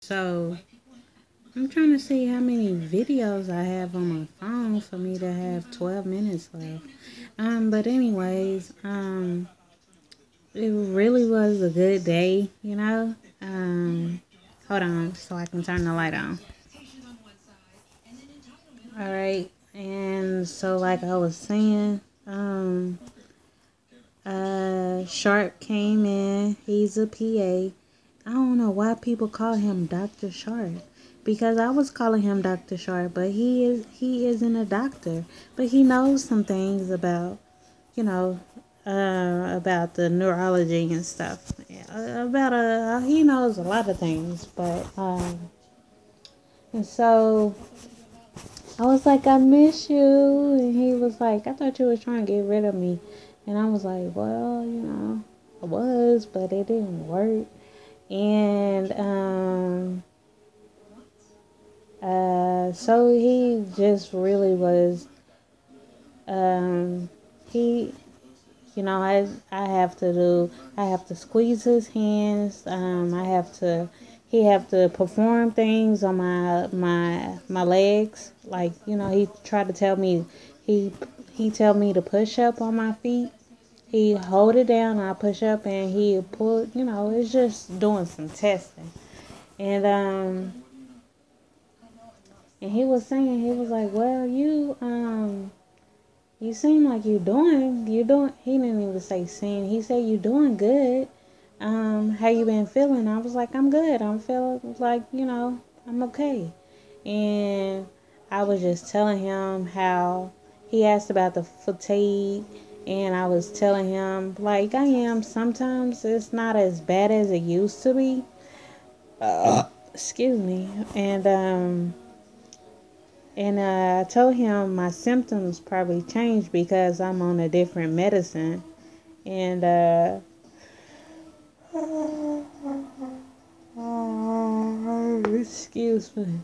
So I'm trying to see how many videos I have on my phone for me to have 12 minutes left. But anyways, it really was a good day. Hold on so I can turn the light on. All right. And so like I was saying, Sharp came in. He's a PA. I don't know why people call him Dr. Sharp. Because I was calling him Dr. Sharp, but he isn't a doctor. But he knows some things about, you know, about the neurology and stuff. Yeah, about he knows a lot of things, but and so I was like, I miss you, and he was like, I thought you was trying to get rid of me, and I was like, well, I was, but it didn't work, and so he just really was, he, I have to squeeze his hands. He have to perform things on my legs. Like, he tried to tell me, he, he tell me to push up on my feet. He hold it down, I push up, and he pull, it's just doing some testing. And, and he was saying, he was like, well, you seem like he didn't even say seem, he said you doing good. How you been feeling? I was like, I'm good. I'm feeling like, I'm okay. And I was just telling him how he asked about the fatigue, and I was telling him, like, I am. Sometimes it's not as bad as it used to be. Excuse me. And I told him my symptoms probably changed because I'm on a different medicine. And excuse me.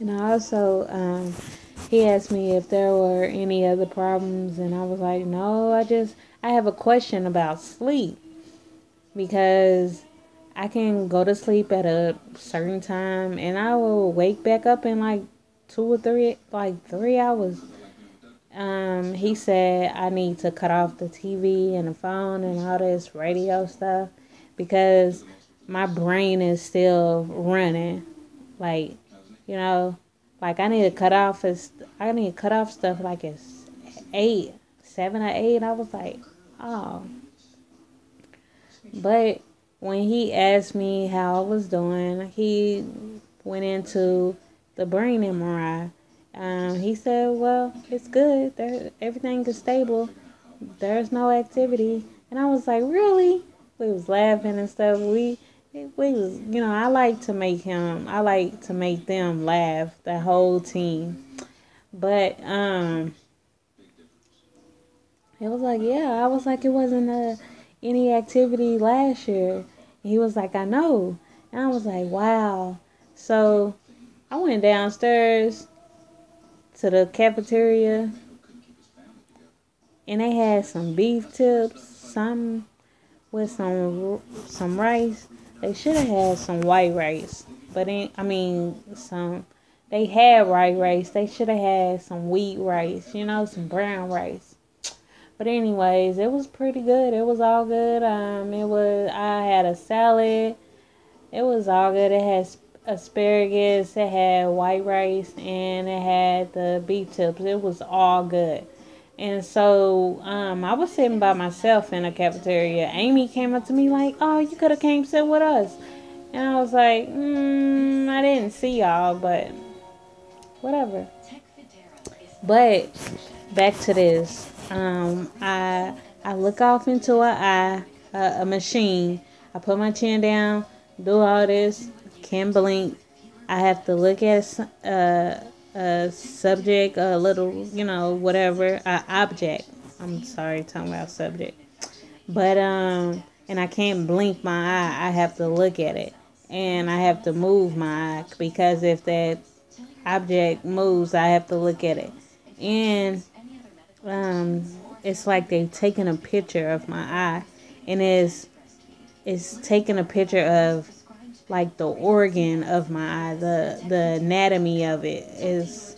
And I also, he asked me if there were any other problems, and I was like, no, I have a question about sleep because I can go to sleep at a certain time, and I will wake back up in like 3 hours. He said I need to cut off the TV and the phone and all this radio stuff because my brain is still running. Like, you know, like I need to cut off stuff like it's 7 or 8. I was like, oh. But when he asked me how I was doing, he went into the brain MRI. He said, well, it's good. Everything is stable. There's no activity. And I was like, really? We was laughing and stuff. We was, I like to make them laugh, the whole team. But, it was like, yeah, I was like, it wasn't any activity last year. And he was like, I know. And I was like, wow. So I went downstairs to the cafeteria, and they had some beef tips, some with some rice. They should have had some white rice, but some. They had white rice. They should have had some wheat rice, some brown rice. But anyways, it was pretty good. It was all good. I had a salad. It was all good. It had asparagus, it had white rice, and it had the beef tips. It was all good. And so I was sitting by myself in a cafeteria. Amy came up to me like, "Oh, you could have came sit with us." And I was like, I didn't see y'all, but whatever. But back to this. I look off into a machine. I put my chin down, do all this, can blink. I have to look at a subject, a little, whatever, a object. I'm sorry, talking about subject. But and I can't blink my eye. I have to look at it, and I have to move my eye because if that object moves, I have to look at it, and um, it's like they've taken a picture of my eye, and it's taking a picture of like the organ of my eye, the anatomy of it is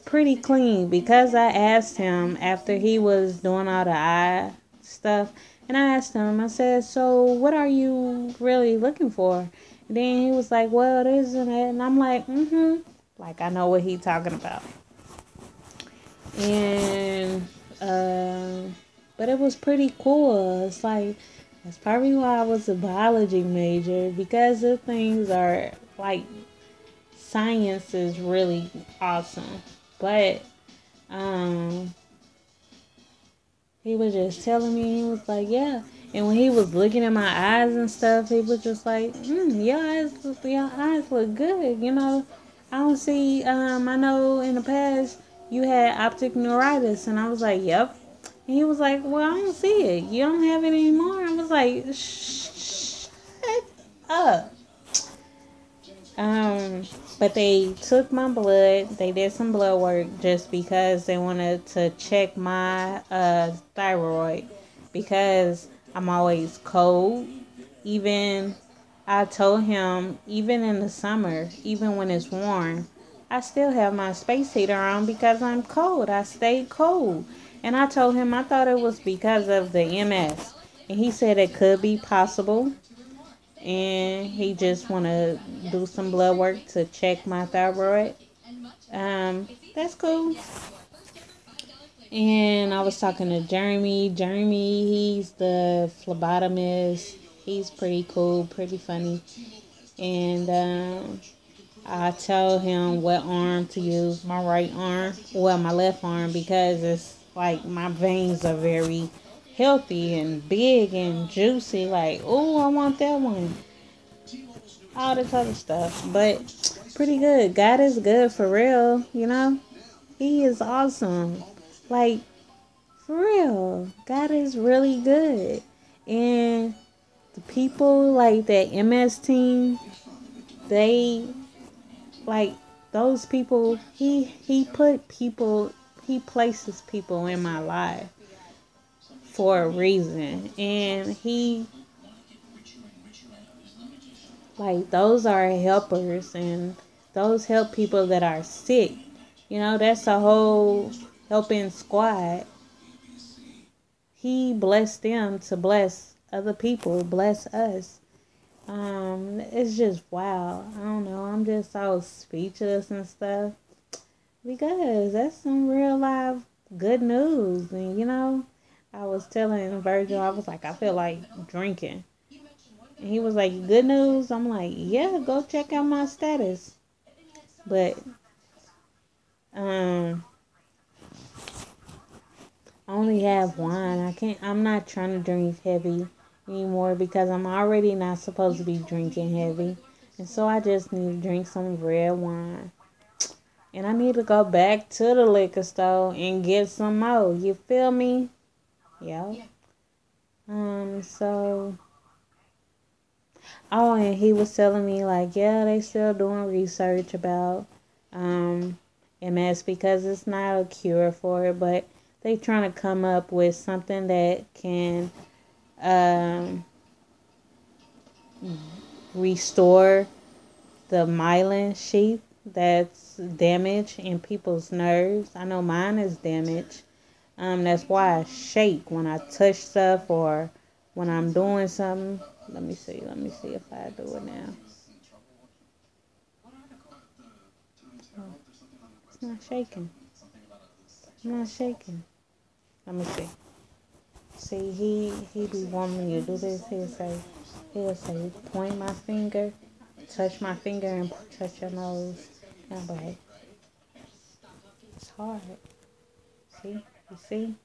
pretty clean, because I asked him after he was doing all the eye stuff, and I asked him, I said, so what are you really looking for? And then he was like, well, this and that, and I'm like, like I know what he talking about. And but it was pretty cool. It's like, that's probably why I was a biology major, because the things are like, science is really awesome. But um he was just telling me, he was like, yeah. And when he was looking at my eyes and stuff, he was just like, your eyes look good. I don't see, I know in the past you had optic neuritis. And I was like, yep. And he was like, well, I don't see it. You don't have it anymore? I was like, shut up. But they took my blood. They did some blood work just because they wanted to check my thyroid, because I'm always cold. Even I told him, even in the summer, even when it's warm, I still have my space heater on because I'm cold. I stay cold. And I told him I thought it was because of the MS. And he said it could be possible, and he just want to do some blood work to check my thyroid. That's cool. And I was talking to Jeremy. Jeremy, he's the phlebotomist. He's pretty cool, pretty funny. And I tell him what arm to use, my right arm, well, my left arm, because it's like my veins are very healthy and big and juicy. Like, oh, I want that one. All this other stuff. But pretty good. God is good for real. He is awesome. Like, for real. God is really good. And the people, like that MS team, they, like, those people, he put people, he places people in my life for a reason. And he, like, those are helpers, and those help people that are sick. That's a whole helping squad. He blessed them to bless other people, bless us. It's just wow. I don't know. I'm just so speechless and stuff, because that's some real life good news. And I was telling Virgil, I was like, I feel like drinking. And he was like, good news? I'm like, yeah, go check out my status. But I only have wine. I'm not trying to drink heavy anymore, because I'm already not supposed to be drinking heavy. And so I just need to drink some red wine. And I need to go back to the liquor store and get some more. You feel me? Yep. So, oh, and he was telling me, like, yeah, they still doing research about MS, because it's not a cure for it, but they trying to come up with something that can restore the myelin sheath that's damaged in people's nerves. I know mine is damaged. That's why I shake when I touch stuff or when I'm doing something. Let me see if I do it now. Oh, it's not shaking. I'm not shaking. Let me see. See, he be wanting me to do this. He'll say, point my finger, touch my finger, and touch your nose. And I'm like, it's hard. See, you see.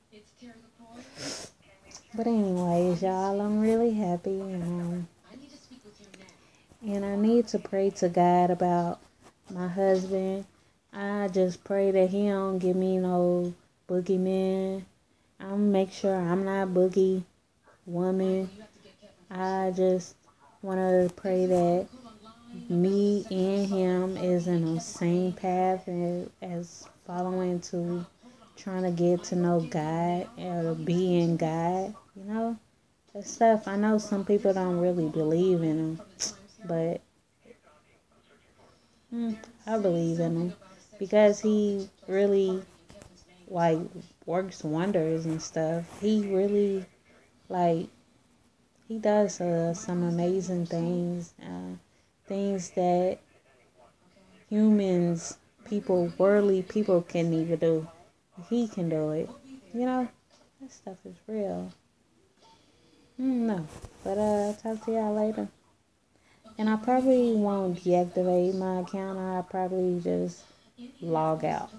But anyways, y'all, I'm really happy, and I need to pray to God about my husband. I just pray that he don't give me no boogeyman. I'll make sure I'm not boogie woman. I just want to pray that me and him is in the same path as following to trying to get to know God or be in God. That stuff. I know some people don't really believe in him, but Mm, I believe in him because he really like works wonders and stuff. He really like he does some amazing things, things that humans, people, worldly people can even do. He can do it. You know, that stuff is real. No, but I'll talk to y'all later. And I probably won't deactivate my account. I'll probably just log out.